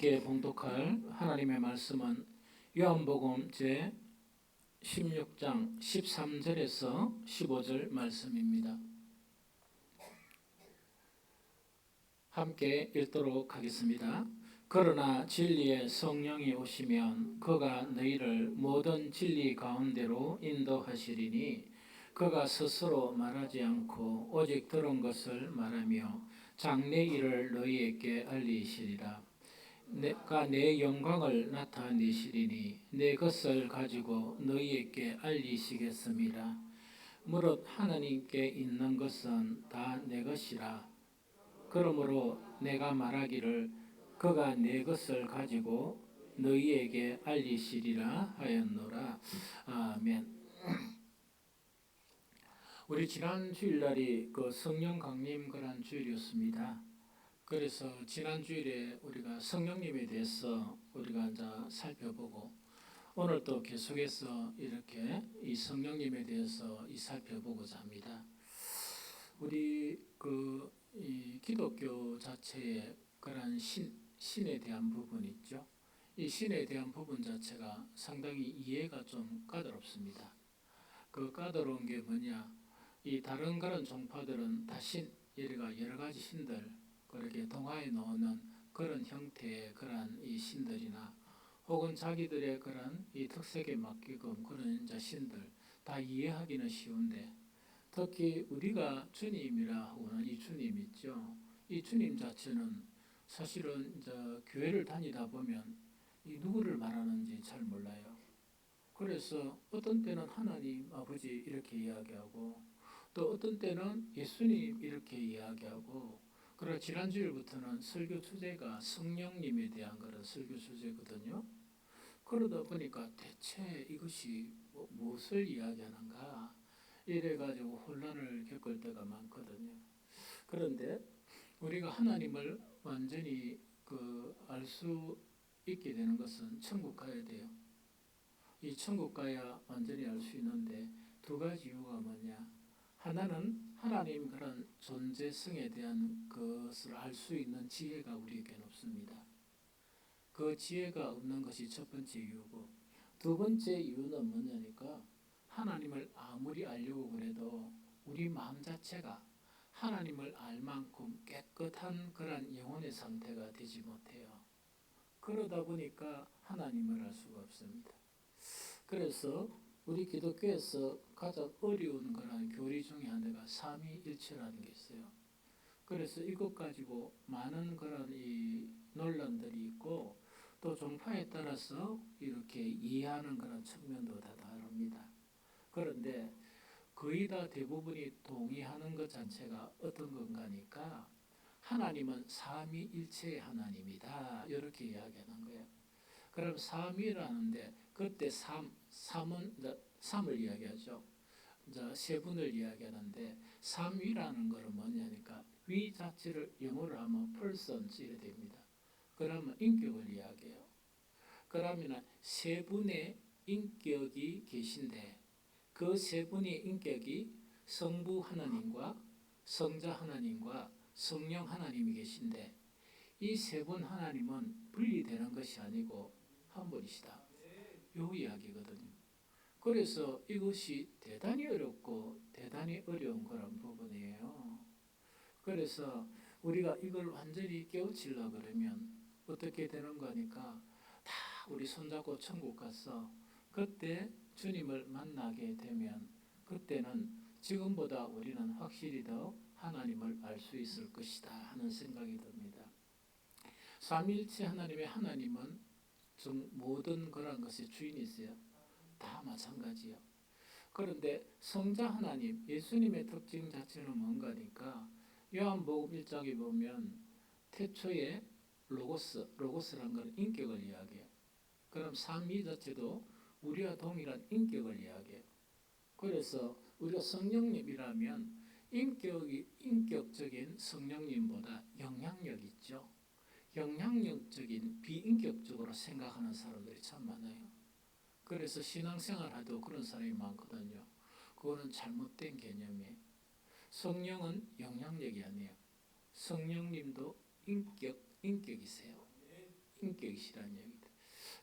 함께 봉독할 하나님의 말씀은 요한복음 제 16장 13절에서 15절 말씀입니다. 함께 읽도록 하겠습니다. 그러나 진리의 성령이 오시면 그가 너희를 모든 진리 가운데로 인도하시리니 그가 스스로 말하지 않고 오직 들은 것을 말하며 장래 일을 너희에게 알리시리라. 내가 내 영광을 나타내시리니 내 것을 가지고 너희에게 알리시겠습니다. 무릇 하나님께 있는 것은 다 내 것이라. 그러므로 내가 말하기를 그가 내 것을 가지고 너희에게 알리시리라 하였노라. 아멘. 우리 지난 주일날이 그 성령 강림 그런 주일이었습니다. 그래서 지난 주일에 우리가 성령님에 대해서 우리가 이제 살펴보고 오늘 또 계속해서 이렇게 이 성령님에 대해서 살펴보고자 합니다. 우리 이 기독교 자체의 그런 신에 대한 부분 있죠. 이 신에 대한 부분 자체가 상당히 이해가 좀 까다롭습니다. 그 까다로운 게 뭐냐? 이 다른 그런 종파들은 다 여러 가지 신들 그렇게 동화에 나오는 그런 형태의 그런 이 신들이나 혹은 자기들의 그런 이 특색에 맞게끔 그런 신들 다 이해하기는 쉬운데 특히 우리가 주님이라 하고는 이 주님 있죠. 이 주님 자체는 사실은 이제 교회를 다니다 보면 이 누구를 말하는지 잘 몰라요. 그래서 어떤 때는 하나님 아버지 이렇게 이야기하고 또 어떤 때는 예수님 이렇게 이야기하고 그러나 지난주일부터는 설교 주제가 성령님에 대한 그런 설교 주제거든요. 그러다 보니까 대체 이것이 무엇을 이야기하는가 이래가지고 혼란을 겪을 때가 많거든요. 그런데 우리가 하나님을 완전히 알 수 있게 되는 것은 천국 가야 돼요. 이 천국 가야 완전히 알 수 있는데 두 가지 이유가 뭐냐? 하나는 하나님 그런 존재성에 대한 것을 알 수 있는 지혜가 우리에게는 없습니다. 그 지혜가 없는 것이 첫 번째 이유고 두 번째 이유는 뭐냐니까 하나님을 아무리 알려고 그래도 우리 마음 자체가 하나님을 알 만큼 깨끗한 그런 영혼의 상태가 되지 못해요. 그러다 보니까 하나님을 알 수가 없습니다. 그래서 우리 기독교에서 가장 어려운 그런 교리 중에 하나가 삼위일체라는 게 있어요. 그래서 이것 가지고 많은 그런 이 논란들이 있고 또 종파에 따라서 이렇게 이해하는 그런 측면도 다 다릅니다. 그런데 거의 다 대부분이 동의하는 것 자체가 어떤 건가니까 하나님은 삼위일체의 하나님이다 이렇게 이야기하는 거예요. 그럼 삼위라는데 그때 삼은 삼을 이야기하죠. 이제 세 분을 이야기하는데 삼위라는 것은 뭐냐니까 위 자체를 영어로 하면 persons 이래 됩니다. 그러면 인격을 이야기해요. 그러면 세 분의 인격이 계신데 그 세 분의 인격이 성부 하나님과 성자 하나님과 성령 하나님이 계신데 이 세 분 하나님은 분리되는 것이 아니고 한 분이시다. 요 이야기거든요. 그래서 이것이 대단히 어렵고 대단히 어려운 그런 부분이에요. 그래서 우리가 이걸 완전히 깨우치려고 그러면 어떻게 되는 거니까 다 우리 손잡고 천국 가서 그때 주님을 만나게 되면 그때는 지금보다 우리는 확실히 더 하나님을 알 수 있을 것이다 하는 생각이 듭니다. 삼위일체 하나님의 하나님은 모든 그런 것의 주인이세요. 다 마찬가지요. 그런데 성자 하나님, 예수님의 특징 자체는 뭔가니까 요한복음 1장에 보면 태초에 로고스라는 건 인격을 이야기해요. 그럼 삼위 자체도 우리와 동일한 인격을 이야기해요. 그래서 우리가 성령님이라면 인격적인 성령님보다 영향력 있죠. 영향력적인 비인격적으로 생각하는 사람들이 참 많아요. 그래서 신앙생활에도 그런 사람이 많거든요. 그거는 잘못된 개념이에요. 성령은 영향력이 아니에요. 성령님도 인격이세요. 인격이시라는 얘기다.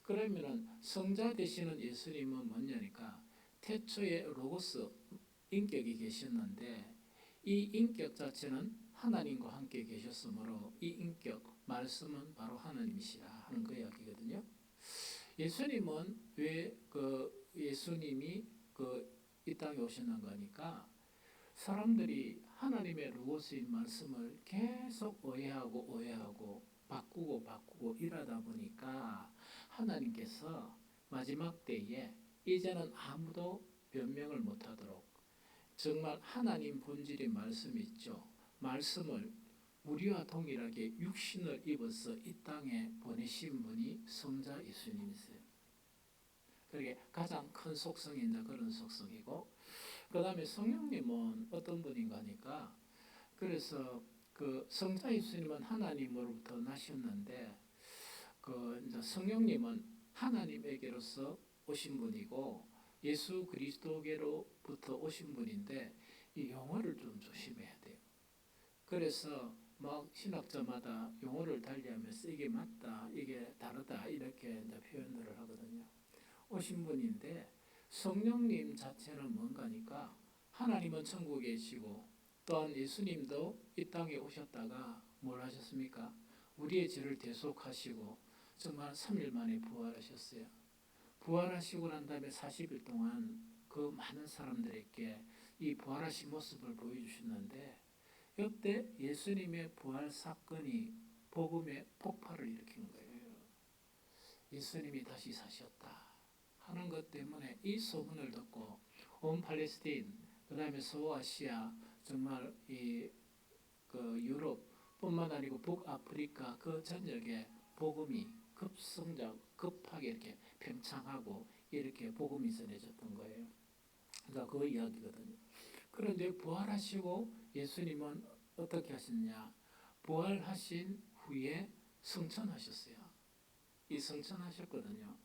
그러면은 성자 되시는 예수님은 뭐냐니까 태초에 로고스 인격이 계셨는데 이 인격 자체는 하나님과 함께 계셨으므로 이 인격 말씀은 바로 하나님이시라 하는 그 이야기거든요. 예수님은 왜 예수님이 이 땅에 오셨는가 하니까 사람들이 하나님의 로고스인 말씀을 계속 오해하고 바꾸고 이러다 보니까 하나님께서 마지막 때에 이제는 아무도 변명을 못하도록 정말 하나님 본질의 말씀이 있죠. 말씀을 우리와 동일하게 육신을 입어서 이 땅에 보내신 분이 성자 예수님이세요. 그게 가장 큰 속성이 이제 그런 속성이고, 그 다음에 성령님은 어떤 분인가 하니까, 그래서 그 성자 예수님은 하나님으로부터 나셨는데, 이제 성령님은 하나님에게로서 오신 분이고, 예수 그리스도께로부터 오신 분인데, 이 용어를 좀 조심해야 돼요. 그래서 막 신학자마다 용어를 달리하면서 이게 맞다, 이게 다르다, 이렇게 이제 표현을 하거든요. 오신 분인데 성령님 자체는 뭔가니까 하나님은 천국에 계시고 또한 예수님도 이 땅에 오셨다가 뭘 하셨습니까? 우리의 죄를 대속하시고 정말 3일 만에 부활하셨어요. 부활하시고 난 다음에 40일 동안 그 많은 사람들에게 이 부활하신 모습을 보여주셨는데 이때 예수님의 부활 사건이 복음의 폭발을 일으킨 거예요. 예수님이 다시 사셨다 하는 것 때문에 이 소문을 듣고 온 팔레스틴, 그 다음에 소아시아, 정말 유럽뿐만 아니고 북아프리카 그 전역에 복음이 급하게 이렇게 팽창하고 이렇게 복음이 전해졌던 거예요. 그러니까 그 이야기거든요. 그런데 부활하시고 예수님은 어떻게 하셨냐? 부활하신 후에 성천하셨어요. 이 성천하셨거든요.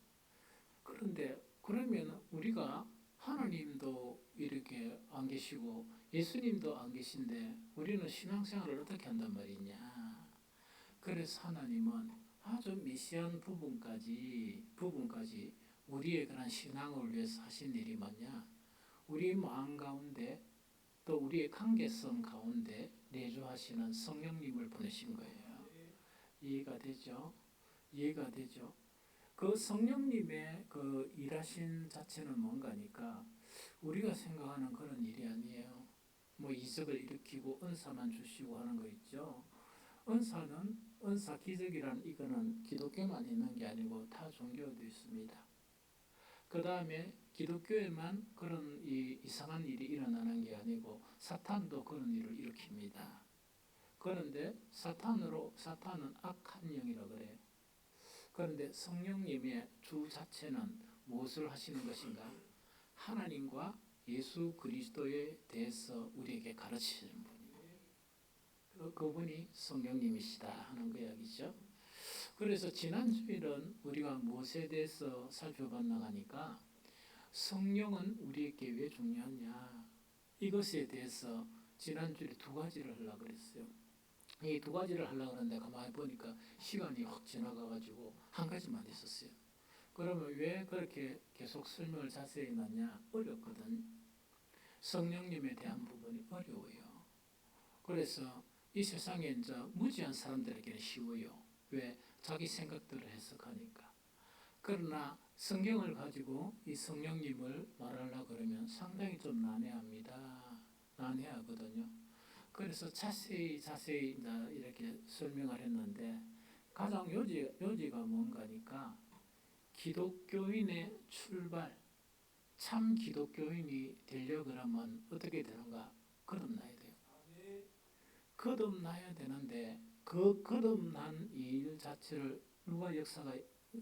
그런데 그러면 우리가 하나님도 이렇게 안 계시고 예수님도 안 계신데 우리는 신앙생활을 어떻게 한단 말이냐? 그래서 하나님은 아주 미세한 부분까지 우리의 그런 신앙을 위해서 하신 일이 뭐냐? 우리 마음 가운데 또 우리의 관계성 가운데 내주하시는 성령님을 보내신 거예요. 이해가 되죠? 이해가 되죠? 그 성령님의 그 일하신 자체는 뭔가니까 우리가 생각하는 그런 일이 아니에요. 뭐 이적을 일으키고 은사만 주시고 하는 거 있죠. 은사 기적이란 이거는 기독교만 있는 게 아니고 타 종교도 있습니다. 그 다음에 기독교에만 그런 이상한 일이 일어나는 게 아니고 사탄도 그런 일을 일으킵니다. 그런데 사탄은 악한 영이라고 그래요. 그런데 성령님의 주 자체는 무엇을 하시는 것인가? 하나님과 예수 그리스도에 대해서 우리에게 가르치시는 분이에요. 그분이 성령님이시다 하는 그 이야기죠. 그래서 지난 주일은 우리가 무엇에 대해서 살펴봤나 하니까 성령은 우리에게 왜 중요하냐 이것에 대해서 지난 주일에 두 가지를 하려고 그랬어요. 이 두 가지를 하려고 하는데 가만히 보니까 시간이 확 지나가가지고 한 가지만 있었어요. 그러면 왜 그렇게 계속 설명을 자세히 했냐? 어렵거든. 성령님에 대한 부분이 어려워요. 그래서 이 세상에 이제 무지한 사람들에게는 쉬워요. 왜? 자기 생각대로 해석하니까. 그러나 성경을 가지고 이 성령님을 말하려고 그러면 상당히 좀 난해합니다. 난해하거든요. 그래서 자세히 이렇게 설명을 했는데 가장 요지가 뭔가니까 기독교인의 출발, 참 기독교인이 되려고 하면 어떻게 되는가? 거듭나야 돼요. 거듭나야 되는데 그 거듭난 일 자체를 누가 역사가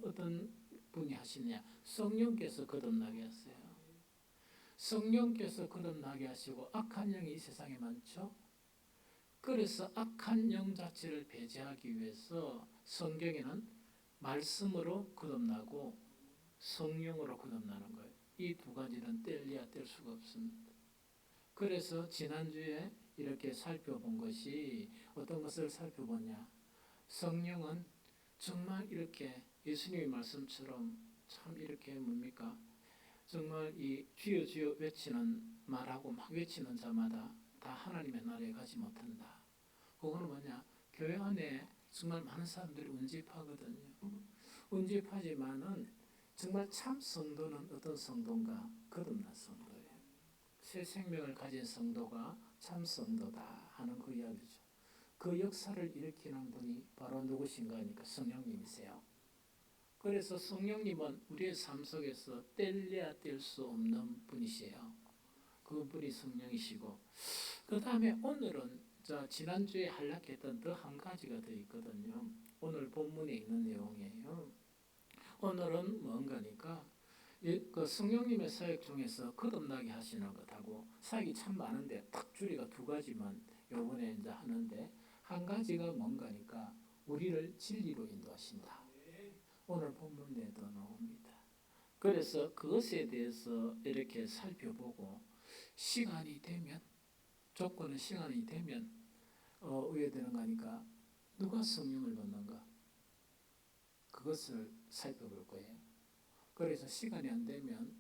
어떤 분이 하시냐? 성령께서 거듭나게 하세요. 성령께서 거듭나게 하시고 악한 영이 이 세상에 많죠. 그래서 악한 영 자체를 배제하기 위해서 성경에는 말씀으로 거듭나고 성령으로 거듭나는 거예요. 이 두 가지는 뗄래야 뗄 수가 없습니다. 그래서 지난주에 이렇게 살펴본 것이 어떤 것을 살펴보냐. 성령은 정말 이렇게 예수님의 말씀처럼 참 이렇게 뭡니까? 정말 이 주여 주여 외치는 말하고 막 외치는 자마다 다 하나님의 나라에 가지 못한다. 그거는 뭐냐? 교회 안에 정말 많은 사람들이 운집하거든요. 운집하지만은 정말 참 성도는 어떤 성도인가? 거듭난 성도예요. 새 생명을 가진 성도가 참 성도다 하는 그 이야기죠. 그 역사를 일으키는 분이 바로 누구신가 하니까 성령님이세요. 그래서 성령님은 우리의 삶 속에서 뗄래야 뗄 수 없는 분이세요. 그분이 성령이시고, 그 다음에 오늘은 지난주에 한락했던 더 한 가지가 더 있거든요. 오늘 본문에 있는 내용이에요. 오늘은 뭔가니까 그 성령님의 사역 중에서 거듭나게 하시는 것하고 사역이 참 많은데 딱 줄이가 두 가지만 요번에 이제 하는데, 한 가지가 뭔가니까 우리를 진리로 인도하신다. 오늘 본문에도 나옵니다. 그래서 그것에 대해서 이렇게 살펴보고 시간이 되면, 조건은 시간이 되면 어떻게 되는 거니까 누가 성령을 받는가 그것을 살펴볼 거예요. 그래서 시간이 안 되면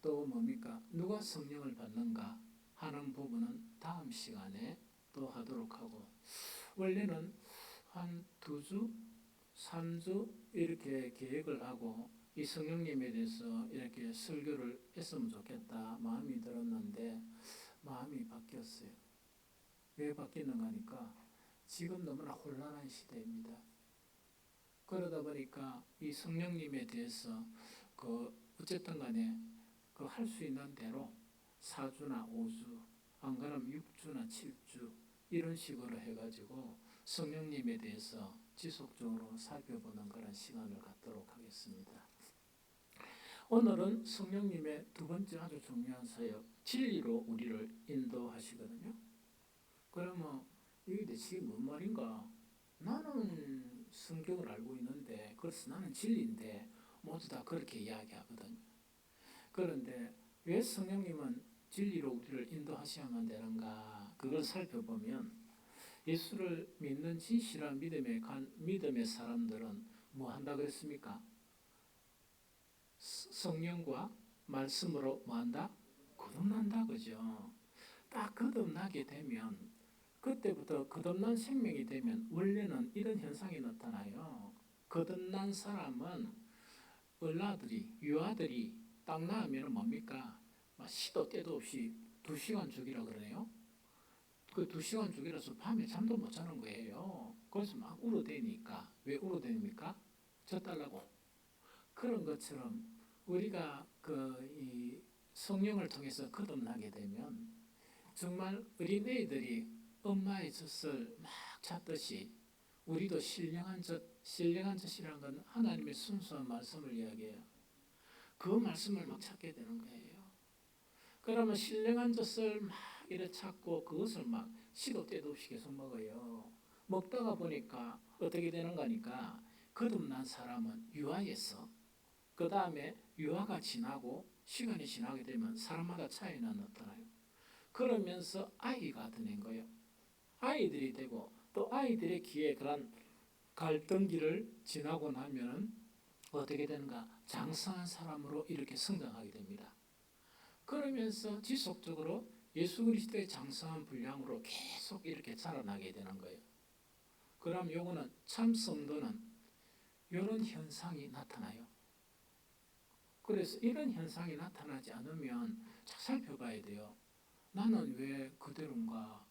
또 뭡니까? 누가 성령을 받는가 하는 부분은 다음 시간에 또 하도록 하고, 원래는 한 2주, 3주 이렇게 계획을 하고 이 성령님에 대해서 이렇게 설교를 했으면 좋겠다 마음이 들었는데 마음이 바뀌었어요. 왜 바뀌는가 하니까 지금 너무나 혼란한 시대입니다. 그러다 보니까 이 성령님에 대해서 어쨌든 간에 할 수 있는 대로 4주나 5주, 안 그러면 6주나 7주 이런 식으로 해가지고 성령님에 대해서 지속적으로 살펴보는 그런 시간을 갖도록 하겠습니다. 오늘은 성령님의 두 번째 아주 중요한 사역, 진리로 우리를 인도하시거든요. 그러면 이게 대체 뭔 말인가? 나는 성경을 알고 있는데, 그래서 나는 진리인데 모두 다 그렇게 이야기하거든요. 그런데 왜 성령님은 진리로 우리를 인도하셔야만 되는가? 그걸 살펴보면 예수를 믿는 진실한 믿음의 사람들은 뭐 한다 그랬습니까? 성령과 말씀으로 뭐 한다? 거듭난다, 그죠? 딱 거듭나게 되면 그때부터 거듭난 생명이 되면 원래는 이런 현상이 나타나요. 거듭난 사람은 유아들이 딱 낳으면 뭡니까? 시도 때도 없이 2시간 주기라 그러네요. 그 2시간 주기라서 밤에 잠도 못 자는 거예요. 그래서 막 울어대니까. 왜 울어댑니까? 젖달라고. 그런 것처럼 우리가 이 성령을 통해서 거듭나게 되면 정말 어린애들이 엄마의 젖을 막 잤듯이 우리도 신령한 젖이라는 건 하나님의 순수한 말씀을 이야기해요. 그 말씀을 막 찾게 되는 거예요. 그러면 신령한 젖을 막 이래 찾고 그것을 막 시도 때도 없이 계속 먹어요. 먹다가 보니까 어떻게 되는 거니까 거듭난 사람은 유아에서 그 다음에 유아가 지나고 시간이 지나게 되면 사람마다 차이는 나타나요. 그러면서 아이가 되는 거예요. 아이들이 되고 또 아이들의 귀에 그런 갈등기를 지나고 나면은 어떻게 되는가? 장성한 사람으로 이렇게 성장하게 됩니다. 그러면서 지속적으로 예수 그리스도의 장성한 분량으로 계속 이렇게 자라나게 되는 거예요. 그럼 요거는 참 성도는 이런 현상이 나타나요. 그래서 이런 현상이 나타나지 않으면 잘 살펴봐야 돼요. 나는 왜 그대로인가?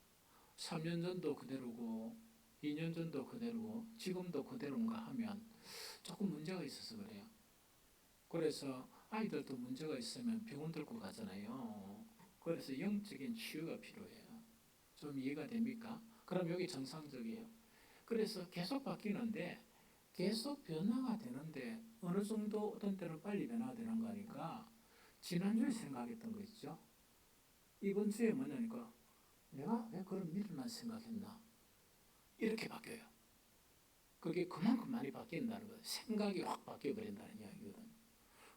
3년 전도 그대로고 2년 전도 그대로고 지금도 그대로인가 하면 조금 문제가 있어서 그래요. 그래서 아이들도 문제가 있으면 병원 들고 가잖아요. 그래서 영적인 치유가 필요해요. 좀 이해가 됩니까? 그럼 여기 정상적이에요. 그래서 계속 바뀌는데 계속 변화가 되는데 어느 정도 어떤 때는 빨리 변화가 되는 거니까 지난주에 생각했던 거 있죠. 이번 주에 뭐냐니까 내가 왜 그런 미련만 생각했나? 이렇게 바뀌어요. 그게 그만큼 많이 바뀐다는 거예요. 생각이 확 바뀌어버린다는 이야기거든요.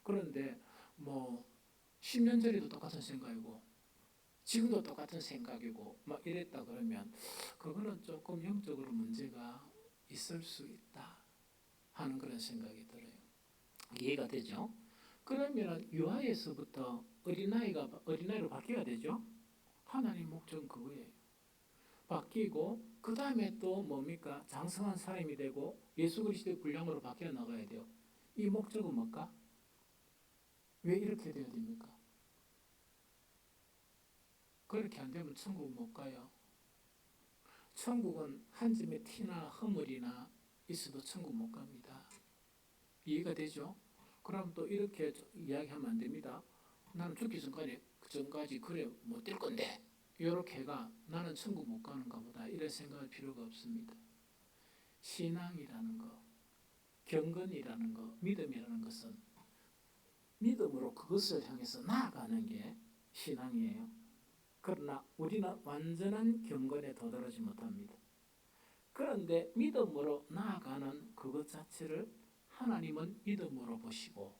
그런데 10년 전에도 똑같은 생각이고 지금도 똑같은 생각이고 막 이랬다 그러면 그거는 조금 영적으로 문제가 있을 수 있다 하는 그런 생각이 들어요. 이해가 되죠? 그러면 유아에서부터 어린아이로 바뀌어야 되죠? 하나님 목적은 그거예요. 바뀌고 그 다음에 또 뭡니까? 장성한 사람이 되고 예수 그리스도의 분량으로 바뀌어 나가야 돼요. 이 목적은 뭘까? 왜 이렇게 돼야 됩니까? 그렇게 안 되면 천국 못 가요. 천국은 한 점의 티나 허물이나 있어도 천국 못 갑니다. 이해가 되죠? 그럼 또 이렇게 이야기하면 안 됩니다. 나는 죽기 전까지 그래 못 될 건데 이렇게가 나는 천국 못 가는가 보다 이런 생각할 필요가 없습니다. 신앙이라는 거, 경건이라는 거, 믿음이라는 것은 믿음으로 그것을 향해서 나아가는 게 신앙이에요. 그러나 우리는 완전한 경건에 도달하지 못합니다. 그런데 믿음으로 나아가는 그것 자체를 하나님은 믿음으로 보시고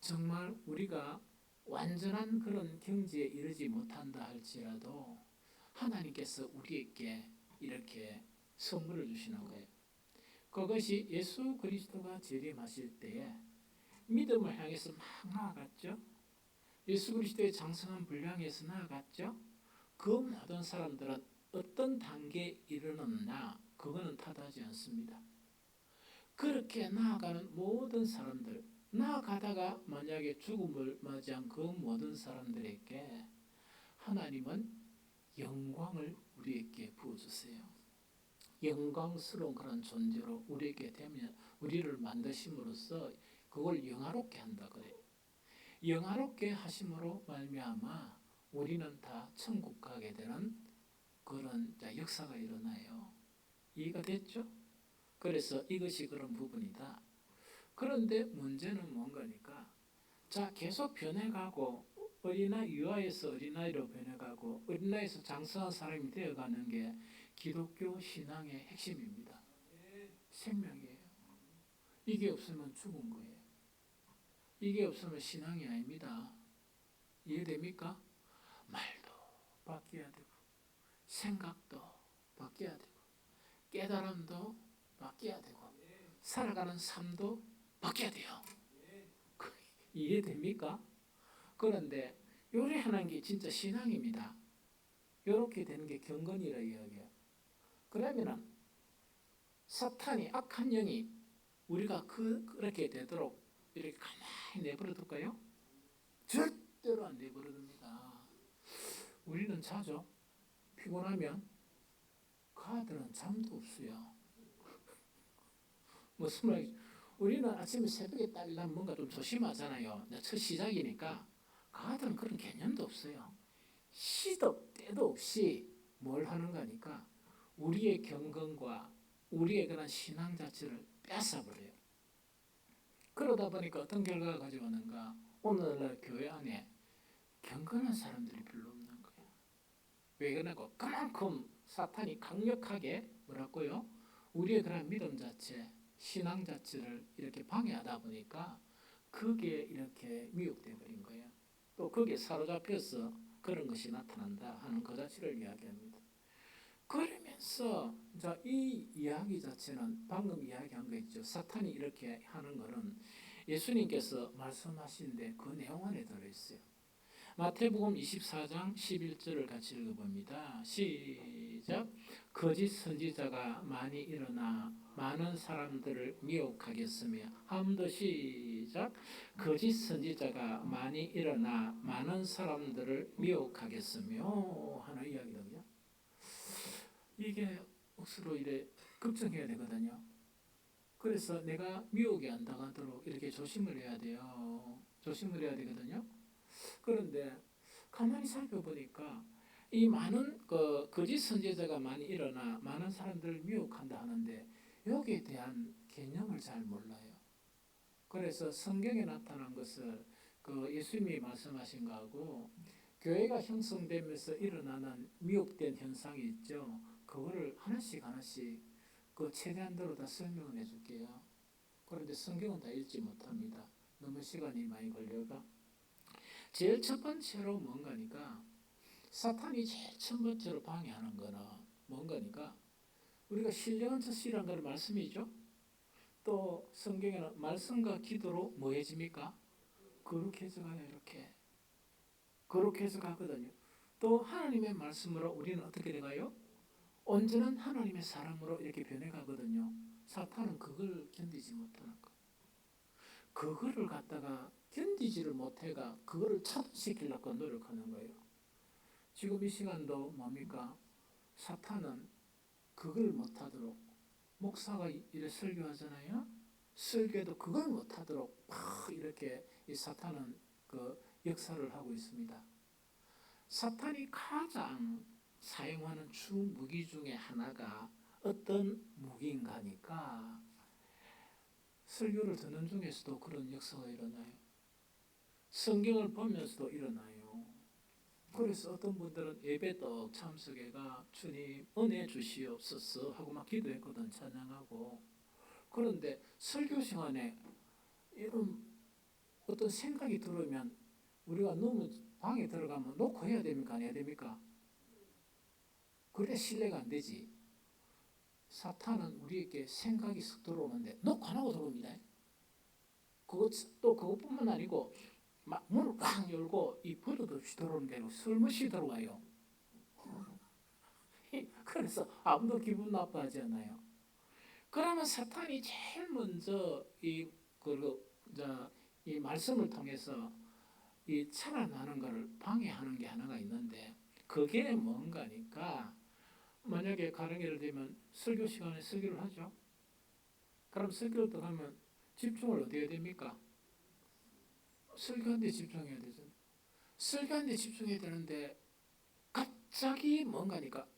정말 우리가 완전한 그런 경지에 이르지 못한다 할지라도 하나님께서 우리에게 이렇게 선물을 주시는 거예요. 그것이 예수 그리스도가 재림하실 때에 믿음을 향해서 막 나아갔죠. 예수 그리스도의 장성한 분량에서 나아갔죠. 그 모든 사람들은 어떤 단계에 이르느냐 그거는 탓하지 않습니다. 그렇게 나아가는 모든 사람들 나아가다가 만약에 죽음을 맞이한 그 모든 사람들에게 하나님은 영광을 우리에게 부어주세요. 영광스러운 그런 존재로 우리에게 되면 우리를 만드심으로써 그걸 영화롭게 한다 그래요. 영화롭게 하심으로 말미암아 우리는 다 천국 가게 되는 그런 역사가 일어나요. 이해가 됐죠? 그래서 이것이 그런 부분이다. 그런데 문제는 뭔가니까 자 계속 변해가고 유아에서 어린아이로 변해가고 어린아이에서 장성한 사람이 되어가는 게 기독교 신앙의 핵심입니다. 생명이에요. 이게 없으면 죽은 거예요. 이게 없으면 신앙이 아닙니다. 이해됩니까? 말도 바뀌어야 되고 생각도 바뀌어야 되고 깨달음도 바뀌어야 되고 살아가는 삶도 바뀌어야 돼요. 이해됩니까? 그런데 요리하는 게 진짜 신앙입니다. 이렇게 되는 게 경건이라 이야기해요. 그러면은 사탄이 악한 영이 우리가 그렇게 되도록 이렇게 가만히 내버려 둘까요? 절대로 안 내버려 둡니다. 우리는 자죠. 피곤하면 그 아들은 잠도 없어요. 무슨 말이죠? 우리는 아침에 새벽에 딸리면 뭔가 좀 조심하잖아요. 첫 시작이니까 그 아들은 그런 개념도 없어요. 시도 때도 없이 뭘 하는가니까 우리의 경건과 우리의 그런 신앙 자체를 뺏어버려요. 그러다 보니까 어떤 결과가 가져오는가? 오늘날 교회 안에 경건한 사람들이 별로 없는 거예요. 왜 그러냐고? 그만큼 사탄이 강력하게 뭐라고요? 우리의 그런 믿음 자체, 신앙 자체를 이렇게 방해하다 보니까 그게 이렇게 미혹되어 버린 거예요. 또 거기에 사로잡혀서 그런 것이 나타난다 하는 그 자체를 이야기합니다. 그러면서 이 이야기 자체는 방금 이야기한 거 있죠. 사탄이 이렇게 하는 거는 예수님께서 말씀하신데 그 내용 안에 들어있어요. 마태복음 24장 11절을 같이 읽어봅니다. 시작. 거짓 선지자가 많이 일어나 많은 사람들을 미혹하겠으며 한 번 더 시작. 거짓 선지자가 많이 일어나 많은 사람들을 미혹하겠으며 하는 이야기거든요. 이게 억수로 이래 걱정해야 되거든요. 그래서 내가 미혹에 안 당하도록 이렇게 조심을 해야 돼요. 조심을 해야 되거든요. 그런데 가만히 살펴보니까 이 많은 거짓 선지자가 많이 일어나 많은 사람들을 미혹한다 하는데 여기에 대한 개념을 잘 몰라요. 그래서 성경에 나타난 것을 예수님이 말씀하신 거하고 교회가 형성되면서 일어나는 미혹된 현상이 있죠. 그거를 하나씩 최대한대로 다 설명을 해줄게요. 그런데 성경은 다 읽지 못합니다. 너무 시간이 많이 걸려가. 제일 첫 번째로 뭔가니까 사탄이 제일 첫 번째로 방해하는 거는 뭔가니까 우리가 신령한 처씨라는 걸 말씀이죠. 또 성경에는 말씀과 기도로 뭐해집니까? 거룩해져 가요. 이렇게 거룩해져 가거든요. 또 하나님의 말씀으로 우리는 어떻게 돼가요? 온전한 하나님의 사람으로 이렇게 변해가거든요. 사탄은 그걸 견디지 못하는 거. 그거를 갖다가 견디지를 못해가 그거를 차단시키려고 노력하는 거예요. 지금 이 시간도 뭡니까? 사탄은 그걸 못하도록 목사가 이래 설교하잖아요. 설교도 그걸 못하도록 막 이렇게 이 사탄은 그 역사를 하고 있습니다. 사탄이 가장 사용하는 주 무기 중에 하나가 어떤 무기인가니까 설교를 듣는 중에서도 그런 역사가 일어나요. 성경을 보면서도 일어나요. 그래서 어떤 분들은 예배 떡 참석해가 주님 은혜 주시옵소서 하고 막 기도했거든. 찬양하고. 그런데 설교 시간에 이런 어떤 생각이 들으면 우리가 너무 방에 들어가면 놓고 해야 됩니까? 안 해야 됩니까? 그래 신뢰가 안 되지. 사탄은 우리에게 생각이 쓱 들어오는데 놓고 안 하고 들어옵니다. 그것뿐만 아니고 막 문을 꽉 열고 이 버릇 없이 들어오는 게 아니고 슬며시 들어와요. 그래서 아무도 기분 나빠하지 않아요. 그러면 사탄이 제일 먼저 이 말씀을 통해서 이 살아나는 것을 방해하는 게 하나가 있는데 그게 뭔가니까 만약에 가령 예를 들면 설교 시간에 설교를 하죠. 그럼 설교를 들어가면 집중을 어떻게 해야 됩니까? 설교하는데 집중해야 되잖아요. 설교하는데 집중해야 되는데 갑자기 뭔가니까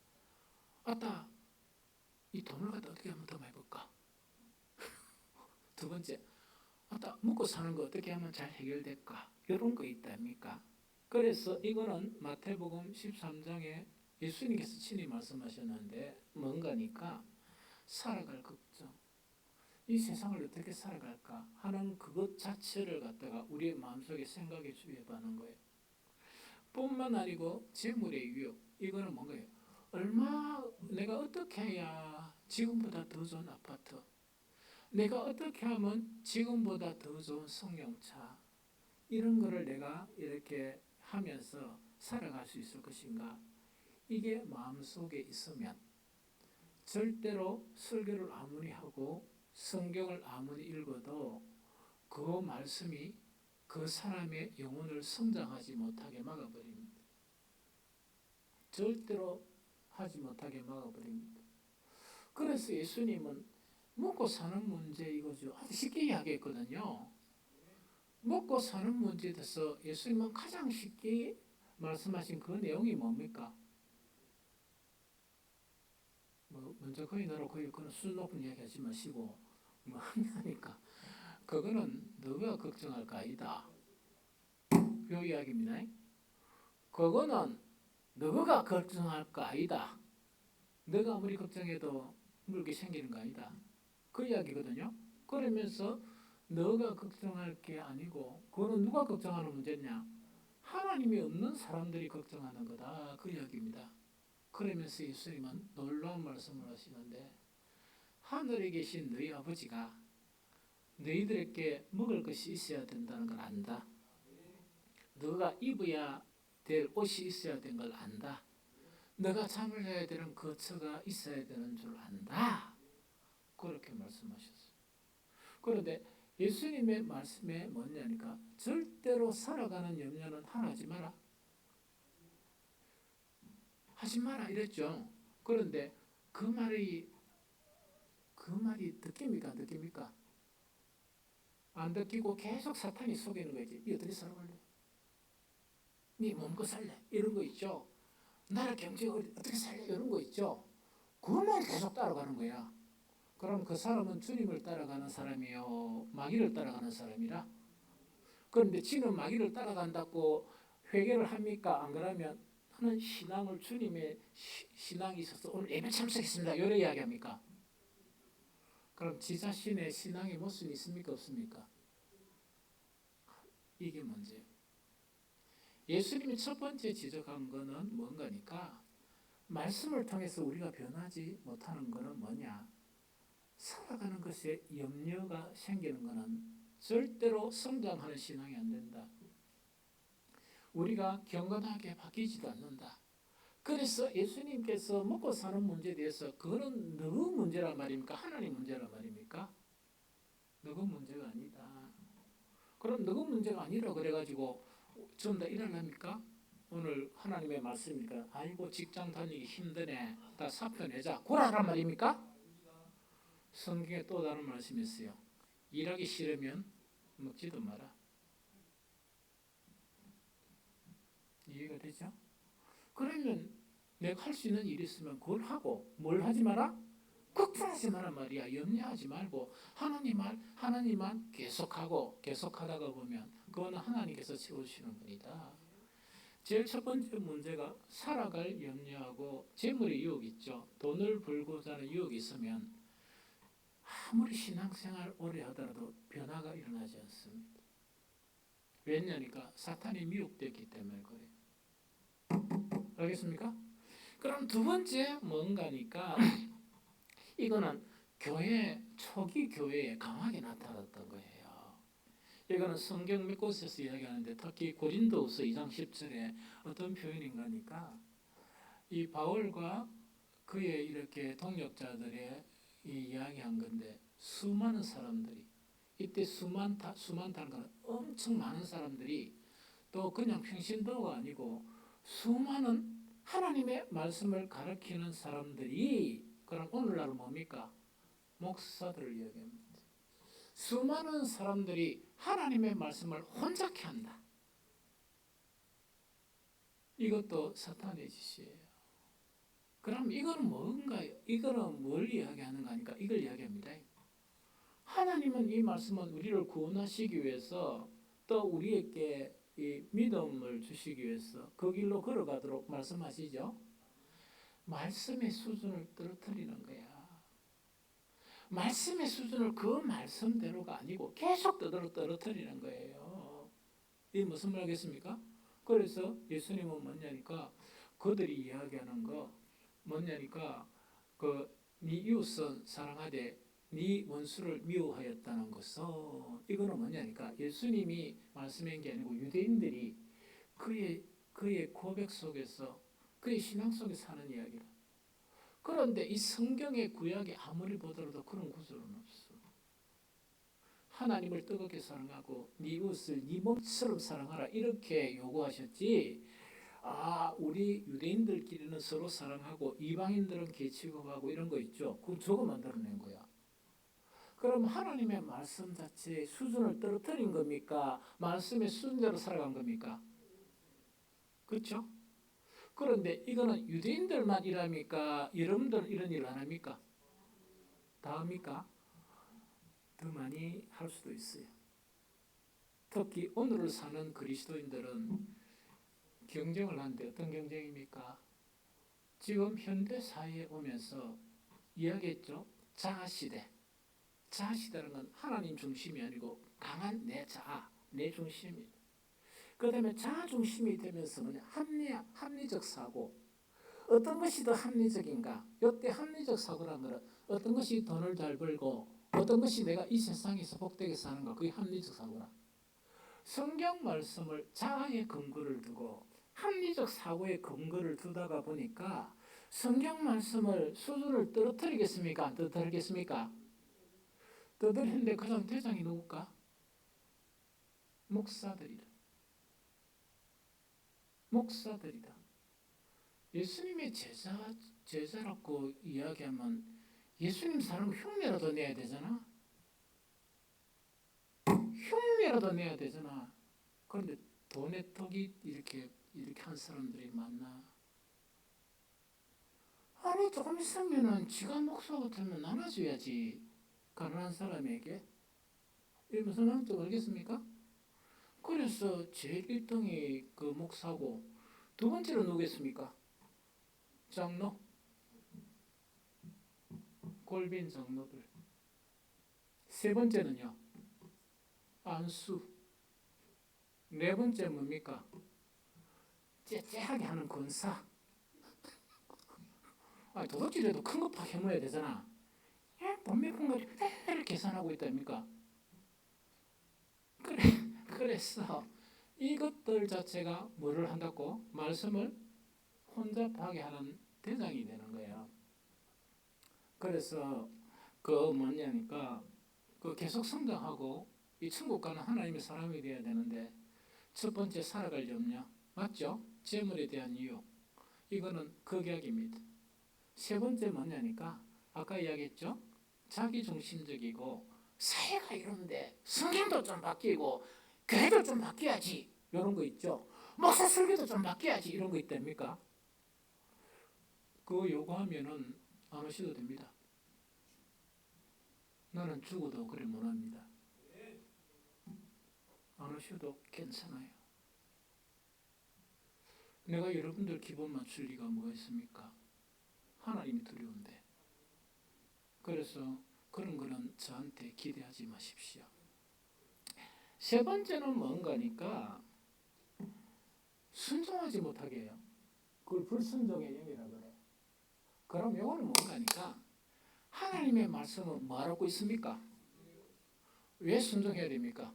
아따 이 돈을 갖다 어떻게 하면 더 많이 벌까? 두 번째 아따 먹고 사는 거 어떻게 하면 잘 해결될까? 이런 거 있답니까? 그래서 이거는 마태복음 13장에 예수님께서 친히 말씀하셨는데 뭔가니까 살아갈 걱정 이 세상을 어떻게 살아갈까 하는 그것 자체를 갖다가 우리의 마음속에 생각에 주입하는 거예요. 뿐만 아니고 재물의 유혹 이거는 뭔가요? 내가 어떻게 해야 지금보다 더 좋은 아파트 내가 어떻게 하면 지금보다 더 좋은 승용차 이런 거를 내가 이렇게 하면서 살아갈 수 있을 것인가 이게 마음속에 있으면 절대로 설교를 아무리 하고 성경을 아무리 읽어도 그 말씀이 그 사람의 영혼을 성장하지 못하게 막아버립니다. 절대로 하지 못하게 막아버립니다. 그래서 예수님은 먹고 사는 문제 이거죠. 아주 쉽게 이야기했거든요. 먹고 사는 문제에 대해서 예수님은 가장 쉽게 말씀하신 그 내용이 뭡니까? 먼저 거기 나라 거기 그런 술 높은 이야기 하지 마시고 뭐 하니까 그거는 너가 걱정할 거 아니다. 요 이야기입니다. 그거는 너가 걱정할 거 아니다. 너가 아무리 걱정해도 물게 생기는 거 아니다. 그 이야기거든요. 그러면서 너가 걱정할 게 아니고 그거는 누가 걱정하는 문제냐? 하나님이 없는 사람들이 걱정하는 거다. 그 이야기입니다. 그러면서 예수님은 놀라운 말씀을 하시는데 하늘에 계신 너희 아버지가 너희들에게 먹을 것이 있어야 된다는 걸 안다. 너가 입어야 될 옷이 있어야 되는 걸 안다. 너가 잠을 자야 되는 거처가 있어야 되는 줄 안다. 그렇게 말씀하셨어요. 그런데 예수님의 말씀에 뭐냐니까 절대로 살아가는 염려는 하나 하지 마라. 하지 마라 이랬죠. 그런데 그 말이 듣깁니까? 안 듣깁니까? 안 듣기고 계속 사탄이 속이는 거지. 니 어떻게 살아갈래? 니 몸거 살래? 이런 거 있죠. 나라 경제 어떻게 살래? 이런 거 있죠. 그것만 계속 따라가는 거야. 그럼 그 사람은 주님을 따라가는 사람이요, 마귀를 따라가는 사람이라. 그런데 지는 마귀를 따라간다고 회개를 합니까? 안 그러면 나는 신앙을 주님의 신앙이 있어서 오늘 예배 참석했습니다. 이런 이야기합니까? 그럼 지 자신의 신앙의 모습이 있습니까? 없습니까? 이게 문제예요. 예수님이 첫 번째 지적한 거는 뭔가니까 말씀을 통해서 우리가 변하지 못하는 거는 뭐냐? 살아가는 것에 염려가 생기는 것은 절대로 성장하는 신앙이 안 된다. 우리가 경건하게 바뀌지도 않는다. 그래서 예수님께서 먹고 사는 문제에 대해서 그거는 누구 문제란 말입니까? 하나님 문제란 말입니까? 누구 문제가 아니다. 그럼 누구 문제가 아니라 그래가지고 좀 더 일어납니까? 오늘 하나님의 말씀이니까 아이고 직장 다니기 힘드네. 다 사표 내자. 고라란 말입니까? 성경에 또 다른 말씀이 있어요. 일하기 싫으면 먹지도 마라. 이해가 되죠? 그러면 내가 할 수 있는 일이 있으면 그걸 하고 뭘 하지 마라? 걱정하지 마라 말이야. 염려하지 말고 하나님만 계속하고 계속하다가 보면 그거는 하나님께서 채우시는 분이다. 제일 첫 번째 문제가 살아갈 염려하고 재물의 유혹이 있죠. 돈을 벌고자 하는 유혹이 있으면 아무리 신앙생활 오래 하더라도 변화가 일어나지 않습니다. 왜냐니까 사탄이 미혹됐기 때문에 그래요. 알겠습니까? 그럼 두 번째 뭔가니까 이거는 초기 교회에 강하게 나타났던 거예요. 이거는 성경 몇 곳에서 이야기하는데 특히 고린도후서 2장 10절에 어떤 표현인가니까 이 바울과 그의 이렇게 동역자들의 이야기한 건데 수많은 사람들이 이때 수많다는 건 엄청 많은 사람들이 또 그냥 평신도가 아니고 수많은 하나님의 말씀을 가르치는 사람들이 그럼 오늘날은 뭡니까? 목사들을 이야기합니다. 수많은 사람들이 하나님의 말씀을 혼잡케 한다. 이것도 사탄의 짓이에요. 그럼 이거는 뭔가요? 이거는 뭘 이야기하는가 하니까 이걸 이야기합니다. 하나님은 이 말씀은 우리를 구원하시기 위해서 또 우리에게 이 믿음을 주시기 위해서 그 길로 걸어가도록 말씀하시죠. 말씀의 수준을 떨어뜨리는 거야. 말씀의 수준을 그 말씀대로가 아니고 계속 떨어뜨리는 거예요. 이게 무슨 말이겠습니까? 그래서 예수님은 뭐냐니까 그들이 이야기하는 거 뭐냐니까 네 이웃은 사랑하되 네 원수를 미워하였다는 것은 이거는 뭐냐니까 예수님이 말씀한 게 아니고 유대인들이 그의 고백 속에서 그의 신앙 속에서 하는 이야기라. 그런데 이 성경의 구약에 아무리 보더라도 그런 구절은 없어. 하나님을 뜨겁게 사랑하고 네 이웃을 네 몸처럼 사랑하라 이렇게 요구하셨지. 우리 유대인들끼리는 서로 사랑하고 이방인들은 개취급하고 이런 거 있죠. 그건 저거 만들어낸 거야. 그럼 하나님의 말씀 자체의 수준을 떨어뜨린 겁니까? 말씀의 수준대로 살아간 겁니까? 그렇죠? 그런데 이거는 유대인들만 일합니까? 여러분들은 이런 일을 안 합니까? 다 합니까? 더 많이 할 수도 있어요. 특히 오늘을 사는 그리스도인들은 경쟁을 하는데 어떤 경쟁입니까? 지금 현대 사회에 오면서 이야기했죠. 자아시대. 자아시대라는 건 하나님 중심이 아니고 강한 내 자아, 내 중심이. 그 다음에 자아 중심이 되면서 합리적 사고. 어떤 것이 더 합리적인가? 이때 합리적 사고라는 것은 어떤 것이 돈을 잘 벌고 어떤 것이 내가 이 세상에서 복되게 사는가? 그게 합리적 사고라. 성경 말씀을 자아의 근거를 두고 합리적 사고의 근거를 두다가 보니까 성경 말씀을 수준을 떨어뜨리겠습니까? 안 떨어뜨리겠습니까? 떨어뜨리는데 가장 대장이 누굴까? 목사들이다. 목사들이다. 예수님의 제자라고 이야기하면 예수님 사람 흉내라도 내야 되잖아. 흉내라도 내야 되잖아. 그런데 돈의 턱이 이렇게 한 사람들이 많나? 아니 조금 있으면은 지가 목사 같으면 나눠줘야지. 가난한 사람에게. 이게 무슨 말인지 알겠습니까? 그래서 제일 1등이 그 목사고 두 번째로 누구겠습니까? 장로? 골빈 장로들. 세 번째는요? 안수. 네 번째 뭡니까? 째째하게 하는 권사. 도둑질해도 큰 거 팍 해모야 되잖아. 돈 몇 푼 가지고 이렇게 계산하고 있답니까? 그래서 이것들 자체가 뭐를 한다고? 말씀을 혼잡하게 하는 대장이 되는 거예요. 그래서 그 뭐냐니까 그 계속 성장하고 이 천국 가는 하나님의 사람이 되어야 되는데 첫 번째 살아갈 염려 맞죠? 재물에 대한 이유 이거는 극약입니다. 세 번째 뭐냐니까 아까 이야기했죠? 자기중심적이고 사회가 이런데 성경도 좀 바뀌고 교회도 좀 바뀌어야지 이런 거 있죠? 목사 설교도 좀 바뀌어야지 이런 거 있답니까? 그거 요구하면은 안 오셔도 됩니다. 나는 죽어도 그래 못합니다. 안 오셔도 괜찮아요. 내가 여러분들 기분 맞출 리가 뭐가 있습니까? 하나님이 두려운데. 그래서 그런 거는 저한테 기대하지 마십시오. 세 번째는 뭔가니까 순종하지 못하게 해요. 그걸 불순종의 영이라 그래. 그럼 이거는 뭔가니까 하나님의 말씀은 뭐라고 있습니까? 왜 순종해야 됩니까?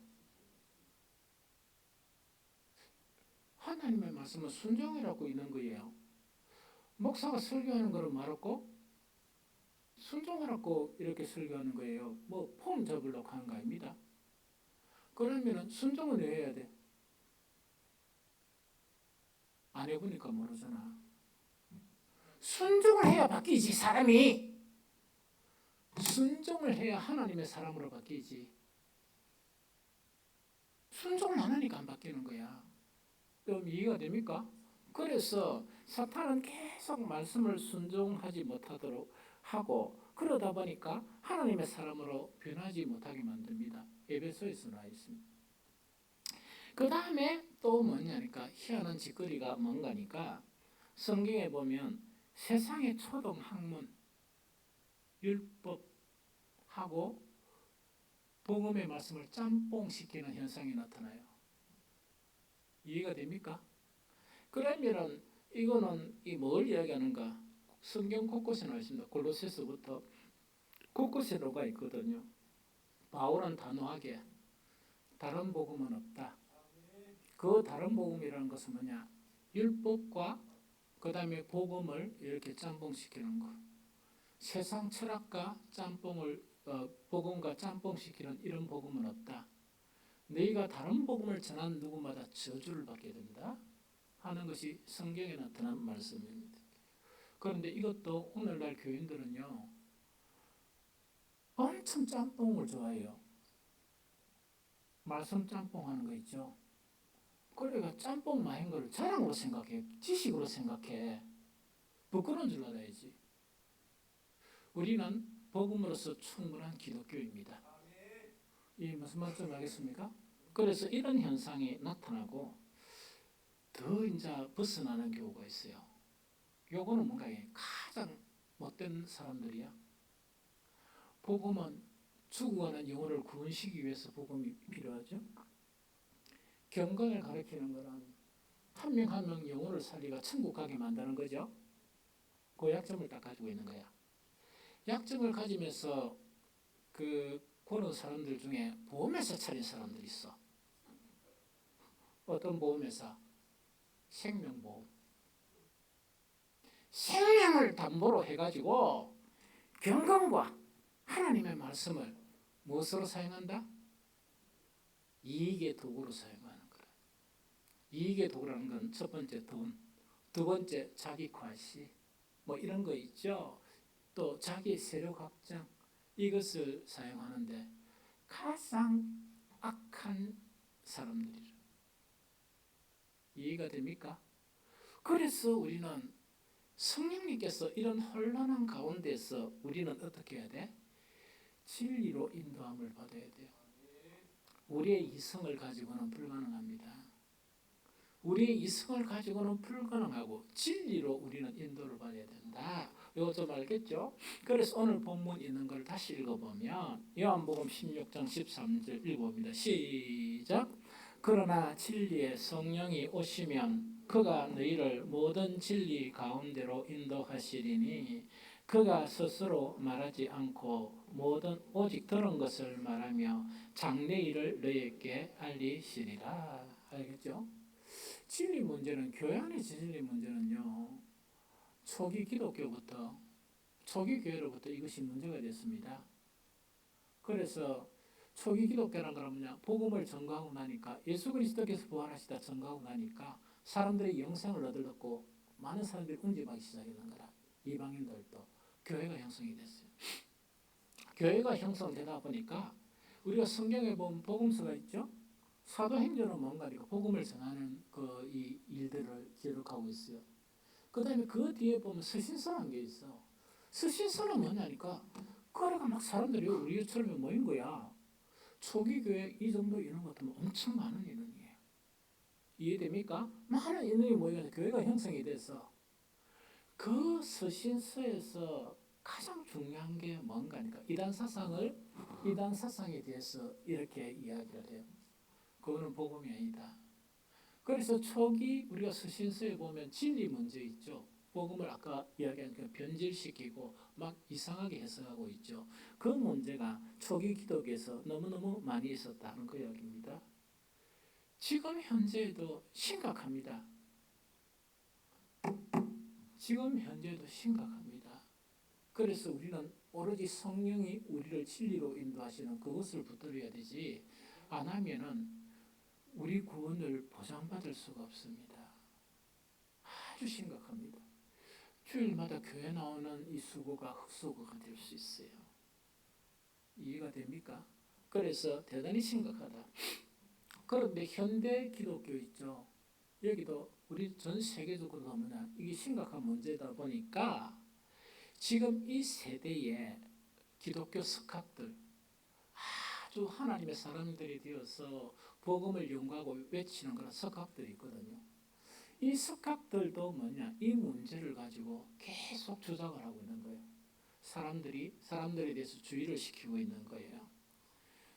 하나님의 말씀은 순종이라고 있는 거예요. 목사가 설교하는 거는 말았고 순종하라고 이렇게 설교하는 거예요. 뭐 폼 잡으려고 하는 거 아닙니다. 그러면 순종은 왜 해야 돼? 안 해보니까 모르잖아. 순종을 해야 바뀌지 사람이. 순종을 해야 하나님의 사람으로 바뀌지. 순종을 안 하니까 안 바뀌는 거야. 좀 이해가 됩니까? 그래서 사탄은 계속 말씀을 순종하지 못하도록 하고 그러다 보니까 하나님의 사람으로 변하지 못하게 만듭니다. 에베소에서 나와 있습니다. 그 다음에 또 뭐냐니까 희한한 짓거리가 뭔가니까 성경에 보면 세상의 초등 학문 율법하고 복음의 말씀을 짬뽕시키는 현상이 나타나요. 이해가 됩니까? 그러면은 이거는 뭘 이야기하는가? 성경 곳곳에 나와 있습니다. 골로새서부터 곳곳에 나와 있거든요. 바울은 단호하게 다른 복음은 없다. 그 다른 복음이라는 것은 뭐냐? 율법과 그 다음에 복음을 이렇게 짬뽕시키는 것. 세상 철학과 복음과 짬뽕시키는 이런 복음은 없다. 너희가 다른 복음을 전하는 누구마다 저주를 받게 된다 하는 것이 성경에 나타난 말씀입니다. 그런데 이것도 오늘날 교인들은요 엄청 짬뽕을 좋아해요. 말씀 짬뽕하는 거 있죠. 그러니까 짬뽕 마인 거를 자랑으로 생각해. 지식으로 생각해. 부끄러운 줄 알아야지. 우리는 복음으로서 충분한 기독교입니다. 이 무슨 말씀 알겠습니까? 그래서 이런 현상이 나타나고 더 이제 벗어나는 경우가 있어요. 요거는 뭔가 가장 못된 사람들이야. 복음은 죽어가는 영혼을 구원시키기 위해서 복음이 필요하죠. 경건을 가르치는 거는 한 명 한 명 영혼을 살리가 천국 가게 만드는 거죠. 그 약점을 딱 가지고 있는 거야. 약점을 가지면서 그런 사람들 중에 보험회사 차린 사람들이 있어. 어떤 보험회사? 생명보험. 생명을 담보로 해가지고 경건과 하나님의 말씀을 무엇으로 사용한다? 이익의 도구로 사용하는 거야. 이익의 도구라는 건 첫 번째 돈, 두 번째 자기 과시, 뭐 이런 거 있죠. 또 자기 세력 확장 이것을 사용하는데 가장 악한 사람들이죠. 이해가 됩니까? 그래서 우리는 성령님께서 이런 혼란한 가운데서 우리는 어떻게 해야 돼? 진리로 인도함을 받아야 돼요. 우리의 이성을 가지고는 불가능합니다. 우리의 이성을 가지고는 불가능하고 진리로 우리는 인도를 받아야 된다. 이거 좀 알겠죠? 그래서 오늘 본문 있는 걸 다시 읽어보면 요한복음 16장 13절 읽어봅니다. 시작. 그러나 진리의 성령이 오시면 그가 너희를 모든 진리 가운데로 인도하시리니 그가 스스로 말하지 않고 뭐든 오직 들은 것을 말하며 장래일을 너희에게 알리시리라. 알겠죠? 진리 문제는, 교회 안의 진리 문제는요, 초기 기독교부터, 초기 교회로부터 이것이 문제가 됐습니다. 그래서 초기 기독교란 건 뭐냐? 복음을 전가하고 나니까, 예수 그리스도께서 부활하시다 전가하고 나니까 사람들이 영생을 얻었고 많은 사람들이 응집하기 시작했는 거라. 이방인들도 교회가 형성이 됐어요. 교회가 형성되다 보니까 우리가 성경에 보면 복음서가 있죠. 사도행전은 뭔가니까 복음을 전하는 그 이 일들을 기록하고 있어요. 그다음에 그 뒤에 보면 서신서라는 게 있어. 서신서는 뭐냐니까 그래가 막 사람들이 우리처럼 모인 거야. 초기 교회 이 정도 인원 같으면 엄청 많은 인원이에요. 이해됩니까? 많은 인원이 모여서 교회가 형성이 돼서 그 서신서에서 가장 중요한 게 뭔가니까 이단 사상에 대해서 이렇게 이야기를 해요. 그거는 복음이 아니다. 그래서 초기 우리가 서신서에 보면 진리 문제 있죠. 복음을 아까 이야기한 그 변질시키고 막 이상하게 해석하고 있죠. 그 문제가 초기 기독에서 너무너무 많이 있었다는 그 이야기입니다. 지금 현재도 심각합니다. 지금 현재도 심각합니다. 그래서 우리는 오로지 성령이 우리를 진리로 인도하시는 그것을 붙들어야 되지, 안 하면은 우리 구원을 보장받을 수가 없습니다. 아주 심각합니다. 주일마다 교회 나오는 이 수고가 흑수고가 될 수 있어요. 이해가 됩니까? 그래서 대단히 심각하다. 그런데 현대 기독교 있죠. 여기도 우리 전 세계적으로 보면 이게 심각한 문제다 보니까 지금 이 세대의 기독교 석학들, 아주 하나님의 사람들이 되어서 복음을 연구하고 외치는 그런 석학들이 있거든요. 이 석학들도 뭐냐, 이 문제를 가지고 계속 주장을 하고 있는 거예요. 사람들에 대해서 주의를 시키고 있는 거예요.